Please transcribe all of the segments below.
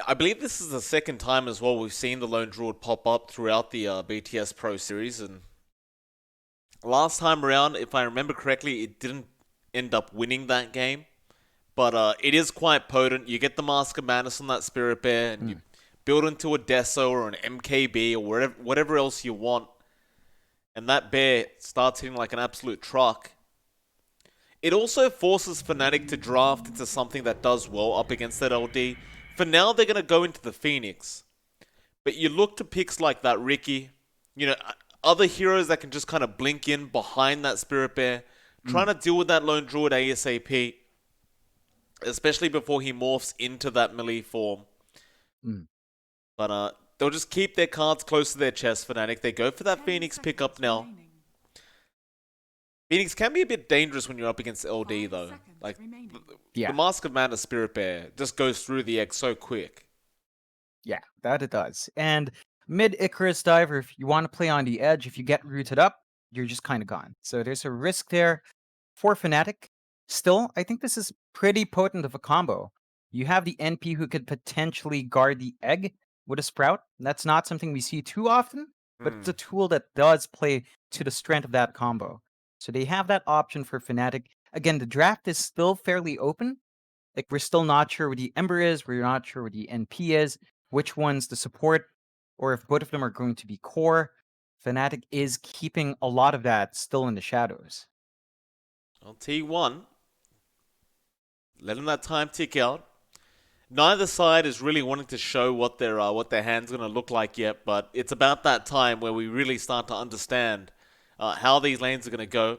I believe this is the second time as well we've seen the Lone Druid pop up throughout the BTS Pro Series, and last time around, if I remember correctly, it didn't end up winning that game. But it is quite potent. You get the Mask of Madness on that Spirit Bear, and you Mm. build into a Deso or an MKB or whatever else you want, and that bear starts hitting like an absolute truck. It also forces Fnatic to draft into something that does well up against that LD. For now, they're going to go into the Phoenix. But you look to picks like that Ricky, other heroes that can just kind of blink in behind that Spirit Bear, trying Mm. to deal with that Lone Druid ASAP, especially before he morphs into that melee form. Mm. But they'll just keep their cards close to their chest, Fnatic. They go for that Phoenix pickup now. Phoenix can be a bit dangerous when you're up against LD, though. Like, the Yeah, Mask of Madness Spirit Bear just goes through the egg so quick. yeah, that it does. And mid Icarus Diver, if you want to play on the edge, if you get rooted up, you're just kind of gone. So there's a risk there for Fnatic. Still, I think this is pretty potent of a combo. You have the NP who could potentially guard the egg with a Sprout. That's not something we see too often, but it's Hmm. a tool that does play to the strength of that combo. So they have that option for Fnatic. Again, the draft is still fairly open. Like, we're still not sure what the Ember is, we're not sure what the NP is, which one's the support, or if both of them are going to be core. Fnatic is keeping a lot of that still in the shadows. Well, T1, letting that time tick out. Neither side is really wanting to show what their hand's going to look like yet, but it's about that time where we really start to understand how these lanes are going to go.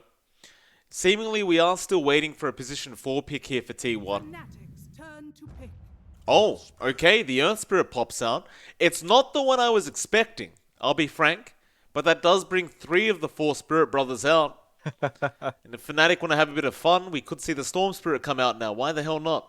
Seemingly, we are still waiting for a position 4 pick here for T1. Oh, okay, the Earth Spirit pops out. It's not the one I was expecting, I'll be frank, but that does bring 3 of the 4 Spirit Brothers out. And if Fnatic want to have a bit of fun, we could see the Storm Spirit come out now. Why the hell not?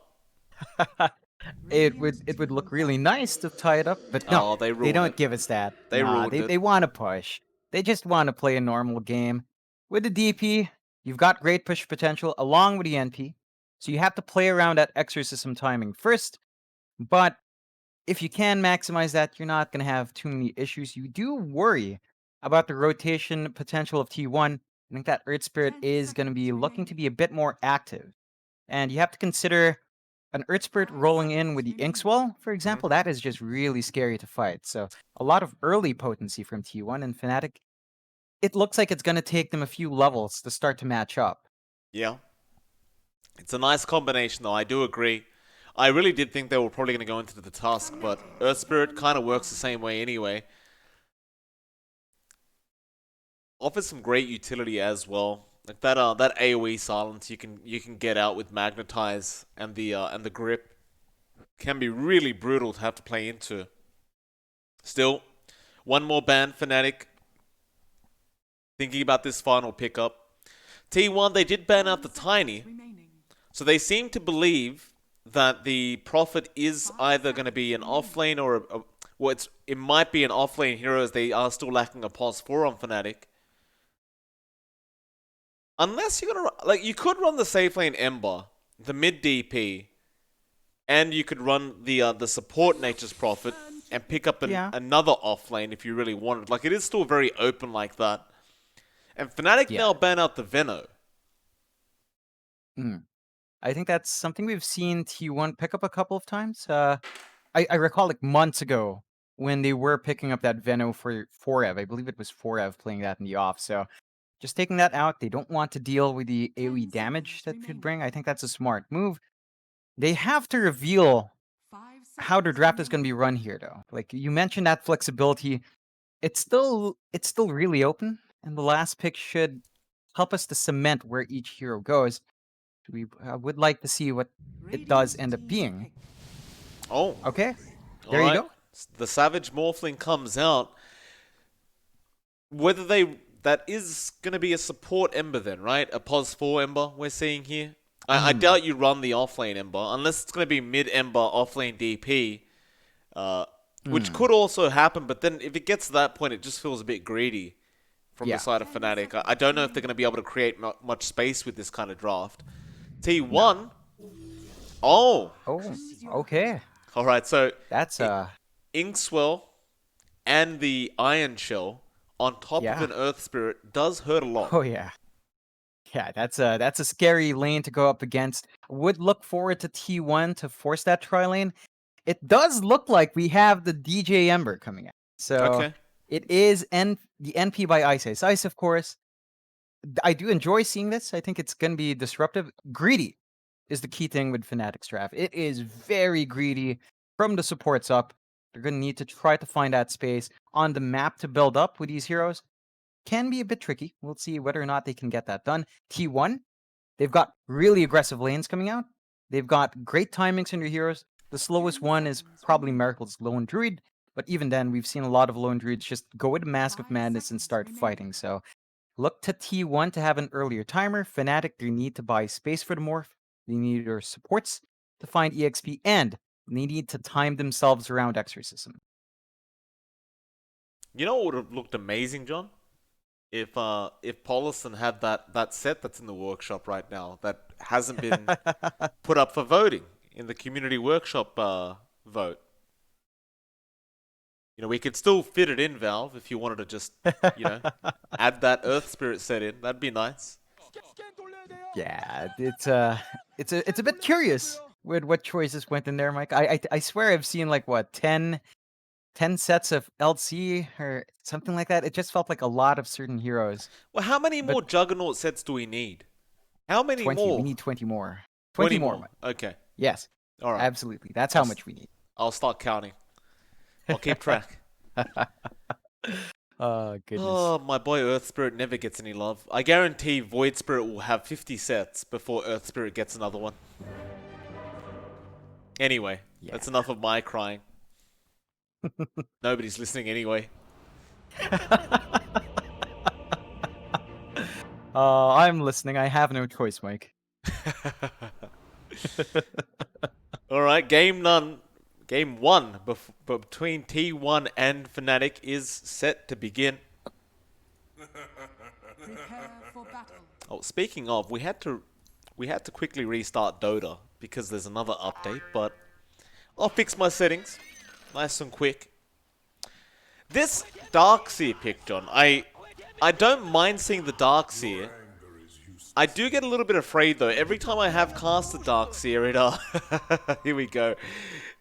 It would look really nice to tie it up, but no, Oh, they they ruined it. don't give us that. They Nah, ruined they, it. they want to push. They just want to play a normal game. With the DP, you've got great push potential along with the NP, so you have to play around that exorcism timing first, but if you can maximize that, you're not going to have too many issues. You do worry about the rotation potential of T1. I think that Earth Spirit is going to be looking to be a bit more active. And you have to consider an Earth Spirit rolling in with the Inkswell, for example. That is just really scary to fight. So a lot of early potency from T1 and Fnatic. It looks like it's going to take them a few levels to start to match up. Yeah. It's a nice combination, though. I do agree. I really did think they were probably going to go into the Tusk, but Earth Spirit kind of works the same way anyway. Offers some great utility as well. Like that AoE silence you can get out with Magnetize and the grip can be really brutal to have to play into. Still, one more ban Fnatic. Thinking about this final pickup. T1, they did ban out the Tiny, so they seem to believe that the Prophet is either going to be an offlane or well, it might be an offlane hero as they are still lacking a pos 4 on Fnatic. Unless you're gonna you could run the safe lane Ember, the mid DP, and you could run the support Nature's Prophet and pick up Yeah. another offlane if you really wanted. Like, it is still very open like that. And Fnatic Yeah. now ban out the Veno. Mm. I think that's something we've seen T1 pick up a couple of times. I recall like months ago when they were picking up that Veno for Forev. I believe it was Forev playing that in the off. So just taking that out, they don't want to deal with the AoE damage that could bring. I think that's a smart move. They have to reveal how their draft is going to be run here, though. Like you mentioned, that flexibility, it's still really open, and the last pick should help us to cement where each hero goes. We would like to see what it does end up being. Oh, Okay, there you alright. go. The Savage Morphling comes out. Whether that is going to be a support Ember then, right? A pos 4 Ember we're seeing here. I Mm, doubt you run the offlane Ember, unless it's going to be mid Ember offlane DP, uh, which mm, could also happen, but then if it gets to that point, it just feels a bit greedy from the yeah, side of Fnatic. I don't know if they're going to be able to create much space with this kind of draft. no. T1, oh, Oh, okay. All right, so That's Inkswell and the Iron Shell on top of yeah. an Earth Spirit does hurt a lot. Oh yeah. Yeah, that's a scary lane to go up against. Would look forward to T1 to force that tri lane. It does look like we have the DJ Ember coming out. So Okay. it is the NP by Ice Ice. Ice, of course. I do enjoy seeing this. I think it's gonna be disruptive. Greedy is the key thing with Fnatic's draft. It is very greedy from the supports up. They're gonna need to try to find that space on the map to build up with these heroes. Can be a bit tricky. We'll see whether or not they can get that done. T1, they've got really aggressive lanes coming out. They've got great timings in their heroes. The slowest one is probably Miracle's Lone Druid, but even then, we've seen a lot of Lone Druids just go with a Mask of Madness and start fighting. So look to T1 to have an earlier timer. Fnatic, they need to buy space for the morph. They need their supports to find EXP, and they need to time themselves around Exorcism. You know what would have looked amazing, John? If Paulison had that set that's in the workshop right now that hasn't been put up for voting in the community workshop vote. You know, we could still fit it in, Valve, if you wanted to just, you know, add that Earth Spirit set in. That'd be nice. Yeah, it's a bit curious with what choices went in there, Mike. I swear I've seen like what 10 sets of LC or something like that. It just felt like a lot of certain heroes. Well, how many But more Juggernaut sets do we need? How many 20, we more? need 20 more. 20 20 more, more. Mike. Okay. Yes, All right. absolutely. That's how I'll, much we need. I'll start counting. I'll keep track. Oh, goodness. Oh, my boy Earth Spirit never gets any love. I guarantee Void Spirit will have 50 sets before Earth Spirit gets another one. Anyway, Yeah. that's enough of my crying. Nobody's listening anyway. I'm listening. I have no choice, Mike. Alright, game one between T1 and Fnatic is set to begin. Prepare for battle. Oh, speaking of, we had to quickly restart Dota because there's another update, but I'll fix my settings nice and quick. This Darkseer pick, John, I don't mind seeing the Darkseer. I do get a little bit afraid though. Every time I have cast the Darkseer, it here we go.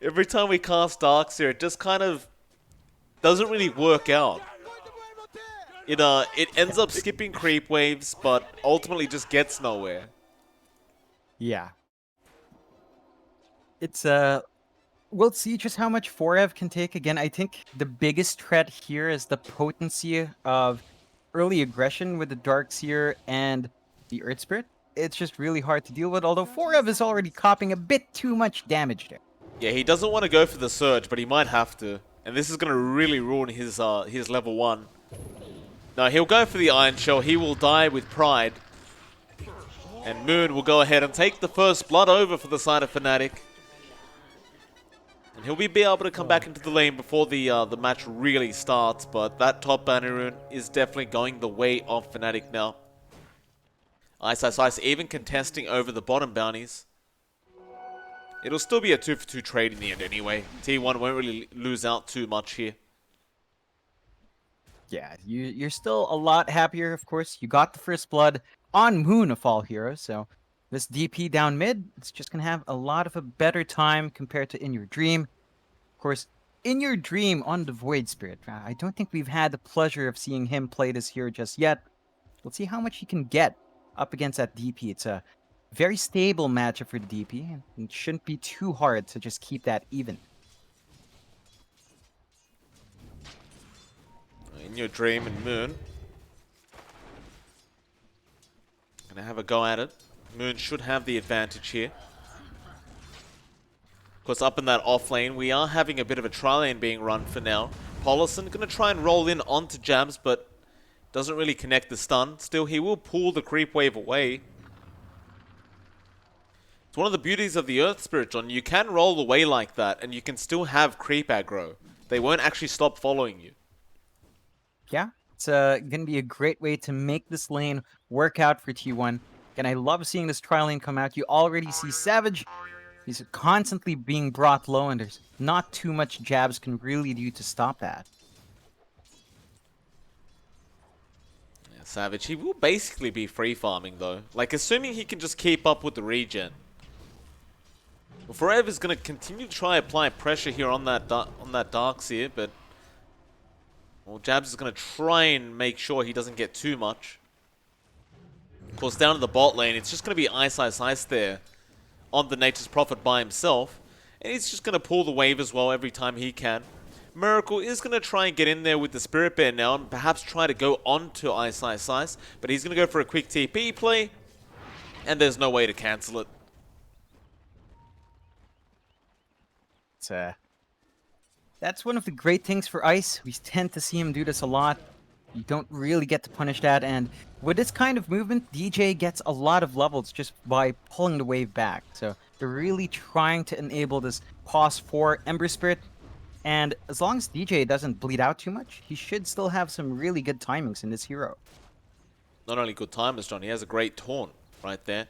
Every time we cast Darkseer, it just kind of doesn't really work out. It ends up skipping creep waves, but ultimately just gets nowhere. Yeah. It's we'll see just how much Forev can take. Again, I think the biggest threat here is the potency of early aggression with the Darkseer and the Earth Spirit. It's just really hard to deal with, although Forev is already copying a bit too much damage there. Yeah, he doesn't want to go for the surge, but he might have to. And this is going to really ruin his level 1. No, he'll go for the Iron Shell. He will die with pride. And Moon will go ahead and take the first blood over for the side of Fnatic. And he'll be able to come back into the lane before the match really starts, but that top banner rune is definitely going the way of Fnatic now. Ice Ice Ice even contesting over the bottom bounties. It'll still be a 2-for-2 trade in the end anyway. T1 won't really lose out too much here. Yeah, you're still a lot happier, of course. You got the first blood on Moon of all heroes, so this DP down mid, it's just gonna have a lot of a better time compared to In Your Dream. Of course, In Your Dream on the Void Spirit. I don't think we've had the pleasure of seeing him play this hero just yet. We'll see how much he can get up against that DP. It's a very stable matchup for the DP, and it shouldn't be too hard to just keep that even. In Your Dream and Moon. Gonna have a go at it. Moon should have the advantage here. Of course, up in that off lane, we are having a bit of a tri lane being run for now. Paulison gonna try and roll in onto Jams, but doesn't really connect the stun. Still, he will pull the creep wave away. It's one of the beauties of the Earth Spirit, John. You can roll away like that, and you can still have creep aggro. They won't actually stop following you. Yeah, it's going to be a great way to make this lane work out for T1. And I love seeing this tri lane come out. You already see Savage He's constantly being brought low, and there's not too much jabs can really do to stop that. Yeah, Savage, he will basically be free farming though. Like, assuming he can just keep up with the regen. Well, Forever's going to continue to try apply pressure here on that Darkseer, but well, Jabs is going to try and make sure he doesn't get too much. Of course, down in the bot lane, it's just going to be Ice there on the Nature's Prophet by himself. And he's just going to pull the wave as well every time he can. Miracle is going to try and get in there with the Spirit Bear now and perhaps try to go onto Ice. But he's going to go for a quick TP play. And there's no way to cancel it. That's one of the great things for Ice. We tend to see him do this a lot. You don't really get to punish that, and with this kind of movement, DJ gets a lot of levels just by pulling the wave back. So they're really trying to enable this pause for Ember Spirit, and as long as DJ doesn't bleed out too much, he should still have some really good timings in this hero. Not only good timers, John, he has a great taunt right there.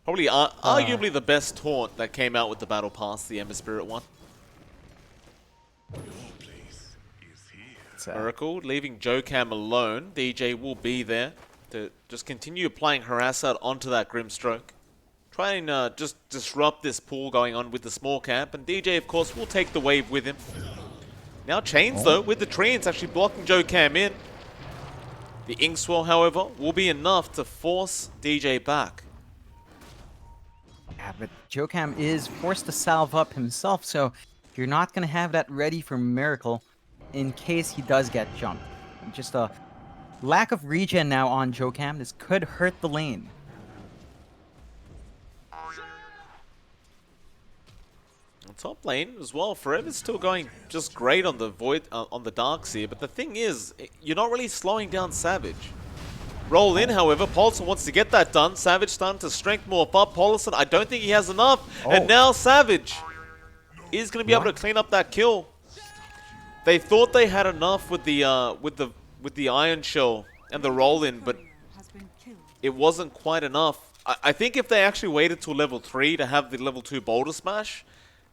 Probably arguably the best taunt that came out with the Battle Pass, the Ember Spirit one. Miracle leaving Jokam alone. DJ will be there to just continue applying harass out onto that Grimstroke. Try and just disrupt this pool going on with the small camp. And DJ, of course, will take the wave with him. Now Chains, though, with the tree, it's actually blocking Jokam in. The Inkswell, however, will be enough to force DJ back. Yeah, but Jokam is forced to salve up himself, so you're not going to have that ready for Miracle in case he does get jumped. Just a lack of regen now on Jokam. This could hurt the lane. On top lane as well, Forever's still going just great on the Void, on the Darkseer, but the thing is, you're not really slowing down Savage. Roll in, however, Paulson wants to get that done. Savage starting to strength morph up. Paulson, I don't think he has enough, and now Savage is going to be able to clean up that kill. They thought they had enough with the Iron Shell and the roll-in, but it wasn't quite enough. I think if they actually waited till level 3 to have the level 2 Boulder Smash,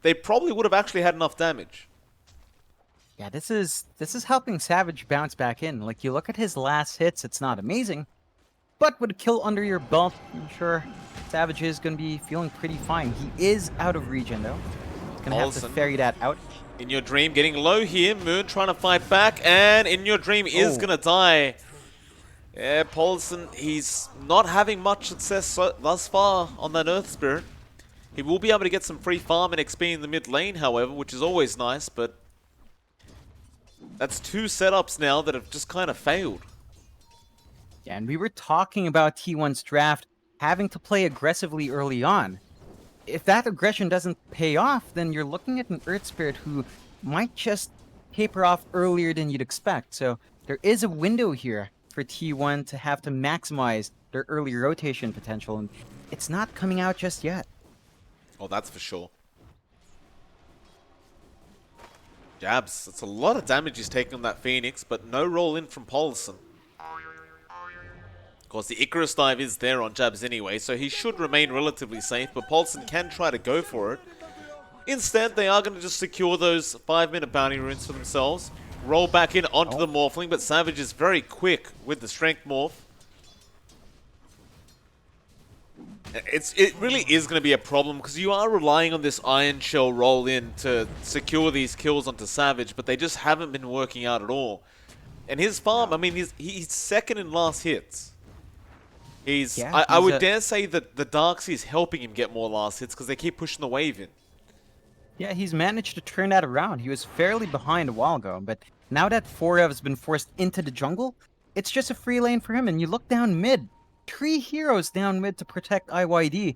they probably would have actually had enough damage. Yeah, this is helping Savage bounce back in. Like, you look at his last hits, it's not amazing, but with a kill under your belt, I'm sure Savage is going to be feeling pretty fine. He is out of regen, though. He's going to have to ferry that out. In Your Dream getting low here. Moon trying to fight back, and In Your Dream is going to die. Yeah, Paulson, he's not having much success thus far on that Earth Spirit. He will be able to get some free farm and XP in the mid lane, however, which is always nice, but that's 2 setups now that have just kind of failed. Yeah, and we were talking about T1's draft having to play aggressively early on. If that aggression doesn't pay off, then you're looking at an Earth Spirit who might just taper off earlier than you'd expect. So there is a window here for T1 to have to maximize their early rotation potential, and it's not coming out just yet. Oh, that's for sure. Jabs, that's a lot of damage he's taking on that Phoenix, but no roll in from Paulson. Of course, the Icarus dive is there on Jabs anyway, so he should remain relatively safe, but Paulson can try to go for it. Instead, they are going to just secure those 5-minute bounty runes for themselves. Roll back in onto the Morphling, but Savage is very quick with the Strength Morph. It really is going to be a problem, because you are relying on this Iron Shell roll in to secure these kills onto Savage, but they just haven't been working out at all. And his farm, I mean, he's second in last hits. I would dare say that the Darkseer is helping him get more last hits because they keep pushing the wave in. Yeah, he's managed to turn that around. He was fairly behind a while ago, but now that Forev has been forced into the jungle, it's just a free lane for him, and you look down mid. 3 heroes down mid to protect IYD.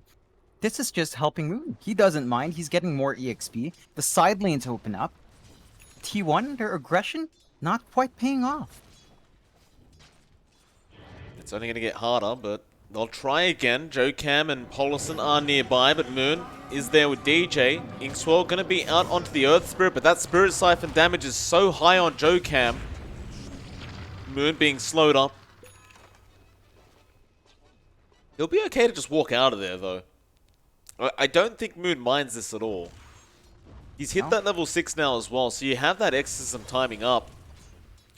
This is just helping Moon. He doesn't mind. He's getting more EXP. The side lanes open up. T1, their aggression, not quite paying off. It's only going to get harder, but they'll try again. Jokam and Paulson are nearby, but Moon is there with DJ. Inkswell going to be out onto the Earth Spirit, but that Spirit Siphon damage is so high on Jokam. Moon being slowed up. He'll be okay to just walk out of there, though. I don't think Moon minds this at all. He's hit No? that level 6 now as well, so you have that exorcism timing up.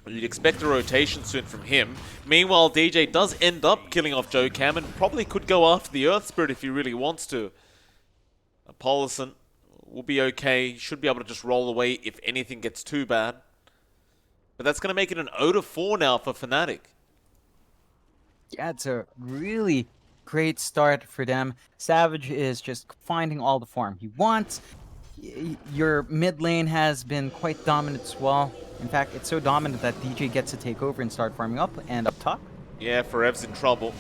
You'd expect a rotation soon from him. Meanwhile, DJ does end up killing off Joe Cam and probably could go after the Earth Spirit if he really wants to. Paulison will be okay. He should be able to just roll away if anything gets too bad. But that's going to make it an 0-4 now for Fnatic. Yeah, it's a really great start for them. Savage is just finding all the farm he wants. Your mid lane has been quite dominant as well. In fact, it's so dominant that DJ gets to take over and start farming up and up top. Yeah, Forev's in trouble.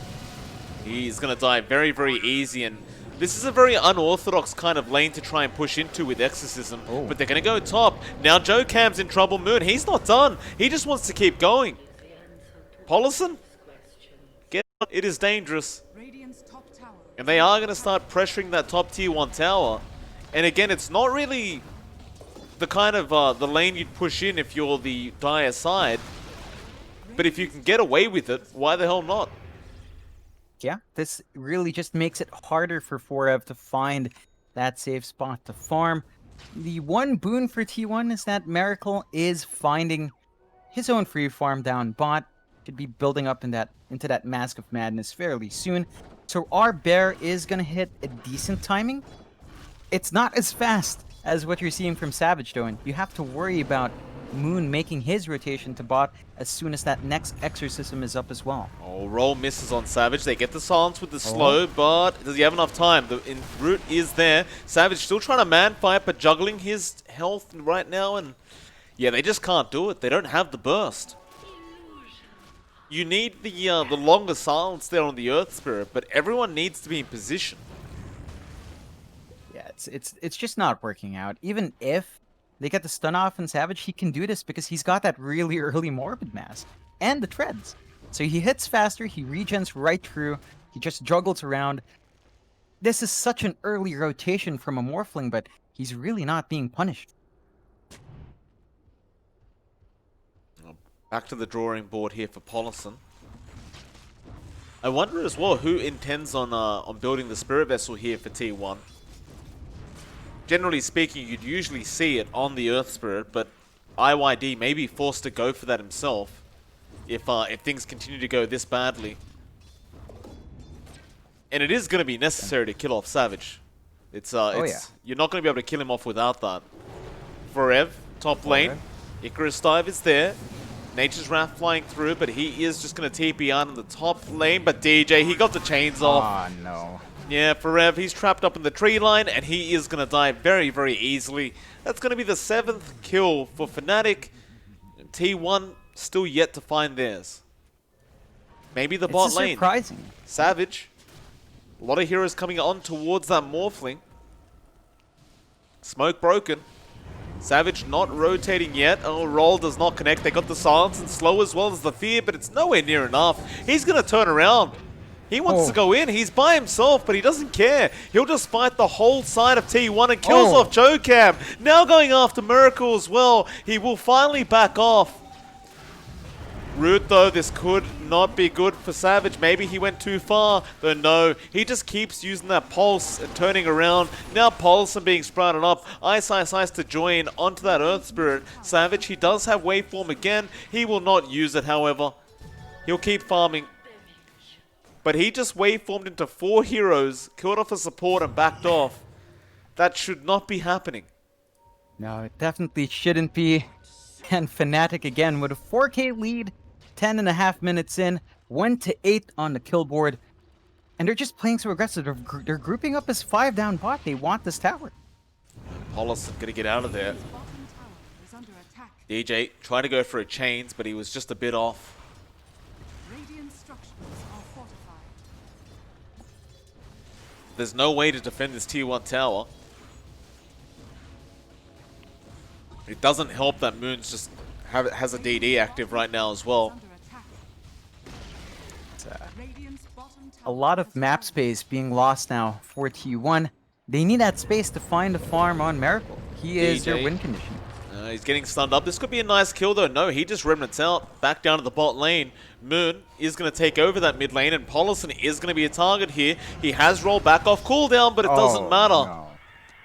He's going to die very, very easy, and this is a very unorthodox kind of lane to try and push into with Exorcism, but they're going to go top. Now Joe Cam's in trouble. Moon, he's not done. He just wants to keep going. Paulison? Get out. It is dangerous. And they are going to start pressuring that top tier 1 tower. And again, it's not really the kind of the lane you'd push in if you're the dire side. But if you can get away with it, why the hell not? Yeah, this really just makes it harder for Forev to find that safe spot to farm. The one boon for T1 is that Miracle is finding his own free farm down bot. Should be building up into that Mask of Madness fairly soon. So our bear is going to hit a decent timing. It's not as fast as what you're seeing from Savage though, and you have to worry about Moon making his rotation to bot as soon as that next exorcism is up as well. Oh, roll misses on Savage. They get the silence with the slow, but does he have enough time? The root is there. Savage still trying to man fight, but juggling his health right now, and yeah, they just can't do it. They don't have the burst. You need the longer silence there on the Earth Spirit, but everyone needs to be in position. Yeah, it's just not working out. Even if they get the stun off on Savage, he can do this because he's got that really early Morbid Mass and the treads. So he hits faster, he regens right through, he just juggles around. This is such an early rotation from a Morphling, but he's really not being punished. Back to the drawing board here for Paulison. I wonder as well who intends on building the Spirit Vessel here for T1. Generally speaking, you'd usually see it on the Earth Spirit, but IYD may be forced to go for that himself if things continue to go this badly. And it is going to be necessary to kill off Savage. You're not going to be able to kill him off without that. Forev, top lane. Icarus Dive is there. Nature's Wrath flying through, but he is just going to TP on in the top lane. But DJ, he got the chains off. Oh, no. Yeah, Forev, he's trapped up in the tree line, and he is going to die very, very easily. That's going to be the 7th kill for Fnatic. T1 still yet to find theirs. Maybe the bot lane. Surprising. Savage. A lot of heroes coming on towards that Morphling. Smoke broken. Savage not rotating yet. Oh, roll does not connect. They got the silence and slow as well as the fear, but it's nowhere near enough. He's going to turn around. He wants to go in. He's by himself, but he doesn't care. He'll just fight the whole side of T1 and kills off Joe Cam. Now going after Miracle as well. He will finally back off. Root, though, this could not be good for Savage. Maybe he went too far, though no. He just keeps using that pulse and turning around. Now Paulson being sprouted up. Ice to join onto that Earth Spirit. Savage, he does have Waveform again. He will not use it, however. He'll keep farming. But he just Waveformed into 4 heroes, killed off a support and backed off. That should not be happening. No, it definitely shouldn't be. And Fnatic again with a 4K lead. 10.5 minutes in, 1-8 on the kill board, and they're just playing so aggressive. They're grouping up as 5 down bot. They want this tower. Paulus gonna get out of there. DJ tried to go for a chains, but he was just a bit off. There's no way to defend this tier 1 tower. It doesn't help that Moon's just has a DD active right now as well. A lot of map space being lost now for T1. They need that space to find a farm on Miracle. He is their win condition. He's getting stunned up. This could be a nice kill, though. No, he just remnants out. Back down to the bot lane. Moon is going to take over that mid lane, and Polison is going to be a target here. He has rolled back off cooldown, but it doesn't matter. No.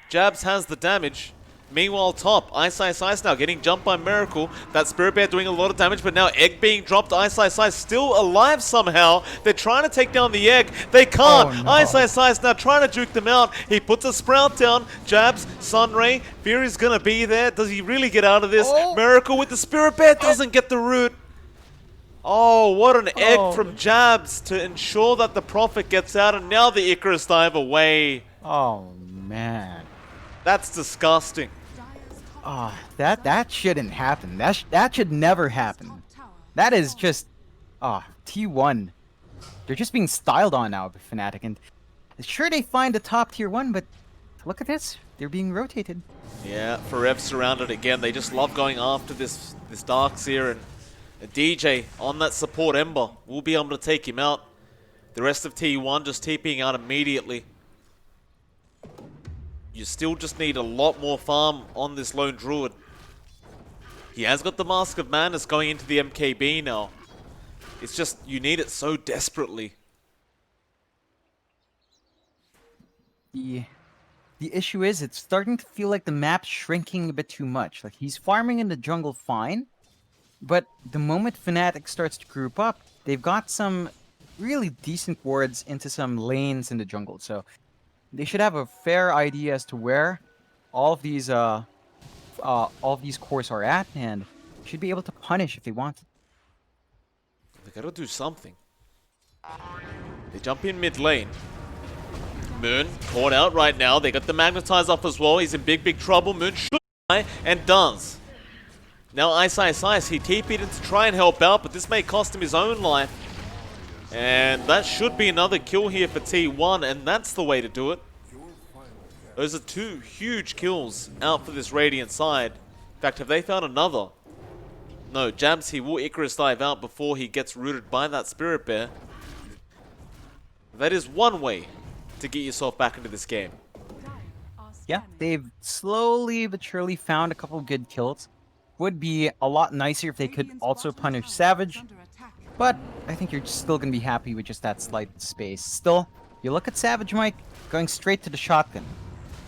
Jabs has the damage. Meanwhile, top, Ice now getting jumped by Miracle. That Spirit Bear doing a lot of damage, but now Egg being dropped. Ice still alive somehow. They're trying to take down the Egg. They can't. Oh, no. Ice now trying to juke them out. He puts a Sprout down. Jabs, Sunray, Fury's gonna be there. Does he really get out of this? Oh. Miracle with the Spirit Bear doesn't get the root. Oh, what an egg Oh. from Jabs to ensure that the Prophet gets out, and now the Icarus dive away. Oh, man. That's disgusting. Oh, that shouldn't happen. That should never happen. That is just, T1. They're just being styled on now by Fnatic, and sure they find the top tier 1, but look at this. They're being rotated. Yeah, Forever surrounded again. They just love going after this Darkseer, and a DJ on that support Ember will be able to take him out. The rest of T1 just TPing out immediately. You still just need a lot more farm on this lone druid. He has got the Mask of Madness going into the MKB now. It's just, you need it so desperately. The issue is it's starting to feel like the map's shrinking a bit too much. Like, he's farming in the jungle fine, but the moment Fnatic starts to group up, they've got some really decent wards into some lanes in the jungle. So they should have a fair idea as to where all of these cores are at, and should be able to punish if they want to. They gotta do something. They jump in mid lane. Moon caught out right now. They got the Magnetize off as well. He's in big trouble. Moon should die and does. Now Ice, he TP'd in to try and help out, but this may cost him his own life. And that should be another kill here for T1, and that's the way to do it. Those are two huge kills out for this Radiant side. In fact, have they found another? No, Jabs, he will Icarus dive out before he gets rooted by that Spirit Bear. That is one way to get yourself back into this game. Yeah, they've slowly but surely found a couple good kills. Would be a lot nicer if they could also punish Savage, but I think you're still going to be happy with just that slight space. Still, you look at Savage, Mike, going straight to the shotgun.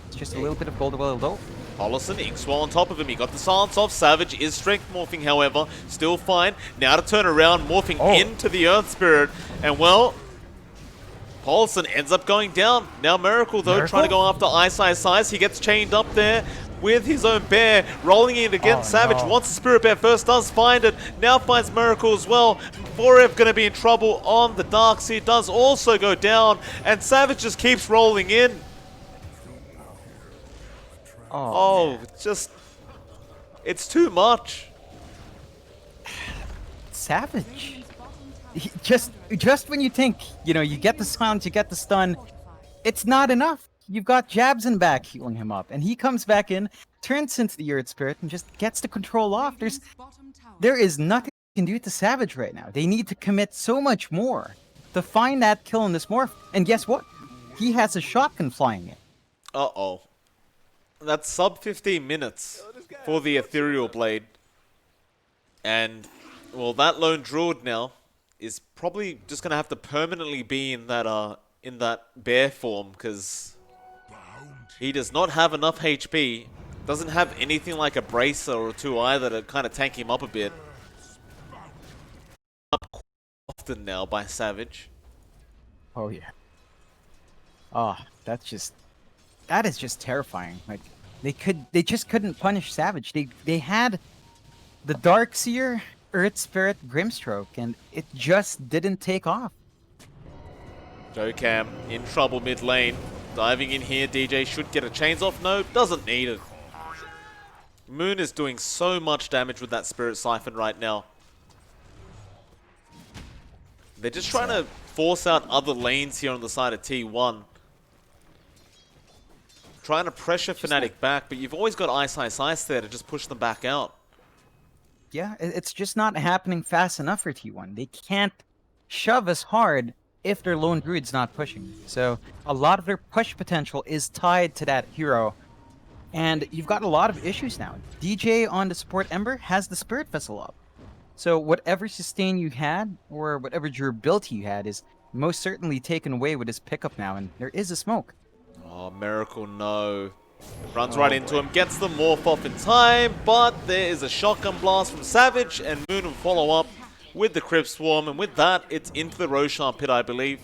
It's just a little bit of gold well though. Polison, Inkswell on top of him. He got the silence off. Savage is strength morphing, however. Still fine. Now to turn around, morphing into the Earth Spirit. And well, Polison ends up going down. Now Miracle, though, trying to go after Ice. He gets chained up there with his own bear. Rolling in against Savage. Wants the Spirit Bear first, does find it. Now finds Miracle as well. Forever going to be in trouble on the Darkseer. Does also go down. And Savage just keeps rolling in. Oh, it's too much. Savage. Just when you think, you get the silence, you get the stun, it's not enough. You've got Jabs in back healing him up, and he comes back in, turns into the Earth Spirit, and just gets the control off. There is nothing you can do to Savage right now. They need to commit so much more to find that kill in this morph. And guess what? He has a shotgun flying in. Uh-oh. That's sub 15 minutes for the Ethereal Blade. And, well, that lone druid now is probably just going to have to permanently be in that bear form, because he does not have enough HP. Doesn't have anything like a bracer or two either to kind of tank him up a bit. Up quite often now by Savage. Oh, yeah. Oh, that is just terrifying. Like, they just couldn't punish Savage. They had the Darkseer, Earth Spirit, Grimstroke, and it just didn't take off. Jocam in trouble mid lane. Diving in here, DJ should get a chains off. No, doesn't need it. Moon is doing so much damage with that Spirit Siphon right now. They're just trying to force out other lanes here on the side of T1. Trying to pressure Fnatic back, but you've always got Ice there to just push them back out. Yeah, it's just not happening fast enough for T1. They can't shove as hard if their lone druid's not pushing. So a lot of their push potential is tied to that hero And you've got a lot of issues now. DJ on the support Ember has the Spirit Vessel up. So whatever sustain you had, or whatever durability you had, is most certainly taken away with his pickup now, and there is a smoke. Oh, Miracle, no. Runs right Oh into boy. him, gets the morph off in time, but there is a shotgun blast from Savage, and Moon will follow up with the Crypt Swarm, and with that, it's into the Roshan pit, I believe.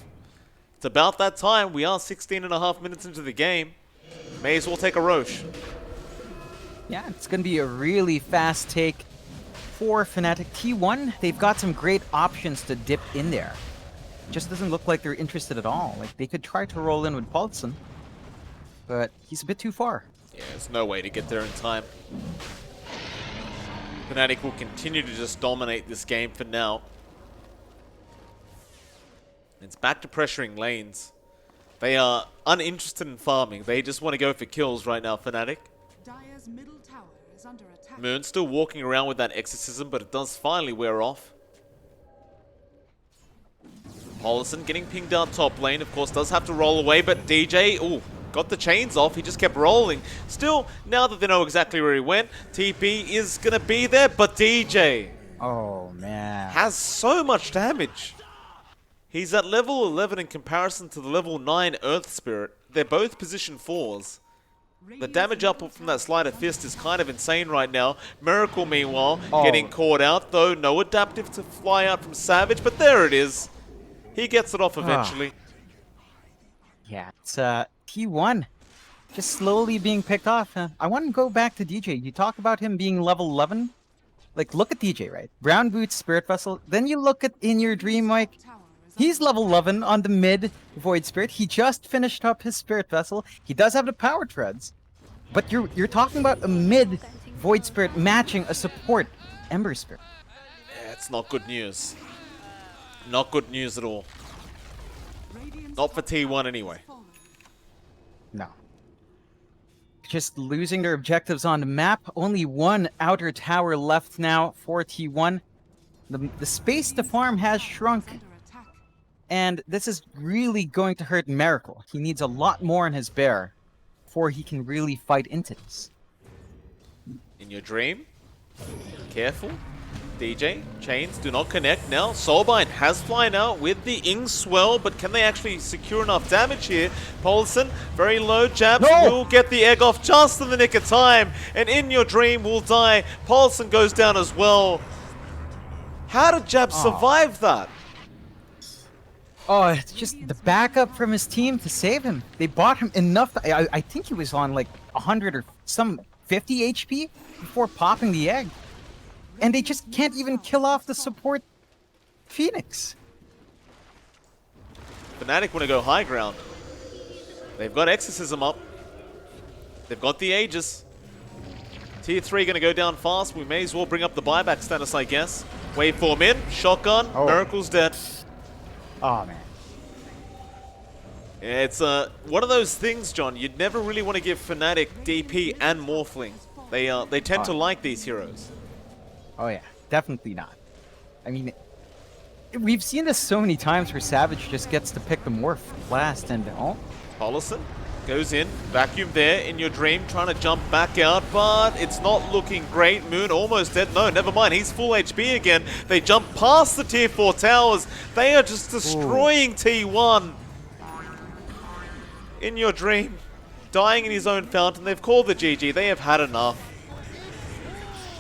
It's about that time. We are 16.5 minutes into the game. May as well take a Roche. Yeah, it's going to be a really fast take for Fnatic. T1, they've got some great options to dip in there. Just doesn't look like they're interested at all. Like, they could try to roll in with Paulson, but he's a bit too far. Yeah, there's no way to get there in time. Fnatic will continue to just dominate this game for now. It's back to pressuring lanes. They are uninterested in farming. They just want to go for kills right now, Fnatic. Dire's middle tower is under attack. Moon still walking around with that exorcism, but it does finally wear off. Paulson getting pinged out top lane, of course, does have to roll away, but DJ, ooh, got the chains off. He just kept rolling. Still, now that they know exactly where he went, TP is going to be there, but DJ Oh, man. has so much damage. He's at level 11 in comparison to the level 9 Earth Spirit. They're both position 4s. The damage output from that Sleight of Fist is kind of insane right now. Miracle, meanwhile, getting caught out, though. No adaptive to fly out from Savage, but there it is. He gets it off eventually. Yeah, it's T1 just slowly being picked off. I want to go back to DJ. You talk about him being level 11. Like, look at DJ, right? Brown Boots, Spirit Vessel. Then you look at In Your Dream, like, he's level 11 on the mid Void Spirit. He just finished up his Spirit Vessel. He does have the power treads. But you're talking about a mid Void Spirit matching a support Ember Spirit. Yeah, it's not good news. Not good news at all. Not for T1 anyway. No. Just losing their objectives on the map. Only one outer tower left now for T1. The space to farm has shrunk. And this is really going to hurt Miracle. He needs a lot more in his bear before he can really fight into this. In Your Dream. Careful. DJ, chains do not connect now. Soulbind has flying out with the Ing Swell, but can they actually secure enough damage here? Paulson, very low jabs, will get the egg off just in the nick of time, and In Your Dream will die. Paulson goes down as well. How did Jab survive that? Oh, it's just the backup from his team to save him. They bought him enough. I think he was on like 100 or some 50 HP before popping the egg. And they just can't even kill off the support Phoenix. Fnatic want to go high ground. They've got Exorcism up. They've got the Aegis. Tier 3 going to go down fast. We may as well bring up the buyback status, I guess. Waveform in. Shotgun. Miracle's dead. Oh, man. Yeah, it's one of those things, John. You'd never really want to give Fnatic DP and Morphling. They tend to like these heroes. Oh, yeah. Definitely not. I mean, we've seen this so many times where Savage just gets to pick the morph last and... Oh. Paulson goes in. Vacuum there. In Your Dream. Trying to jump back out, but it's not looking great. Moon almost dead. No, never mind. He's full HP again. They jump past the tier 4 towers. They are just destroying T1. In Your Dream. Dying in his own fountain. They've called the GG. They have had enough.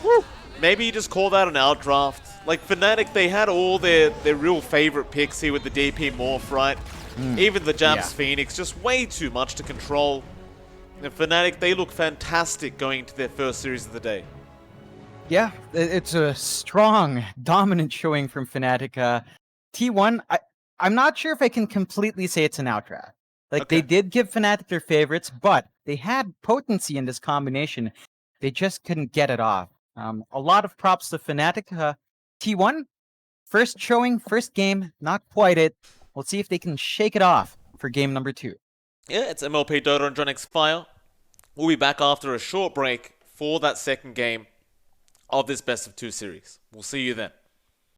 Woo. Maybe you just call that an outdraft. Like Fnatic, they had all their real favorite picks here with the DP Morph, right? Even the Japs Phoenix, just way too much to control. And Fnatic, they look fantastic going into their first series of the day. Yeah, it's a strong, dominant showing from Fnatic. T1, I'm not sure if I can completely say it's an outdraft. Like, they did give Fnatic their favorites, but they had potency in this combination. They just couldn't get it off. A lot of props to Fnatic. T1, first showing, first game, not quite it. We'll see if they can shake it off for game number 2. Yeah, it's MLP Dota and johnxfire. We'll be back after a short break for that second game of this best of 2 series. We'll see you then.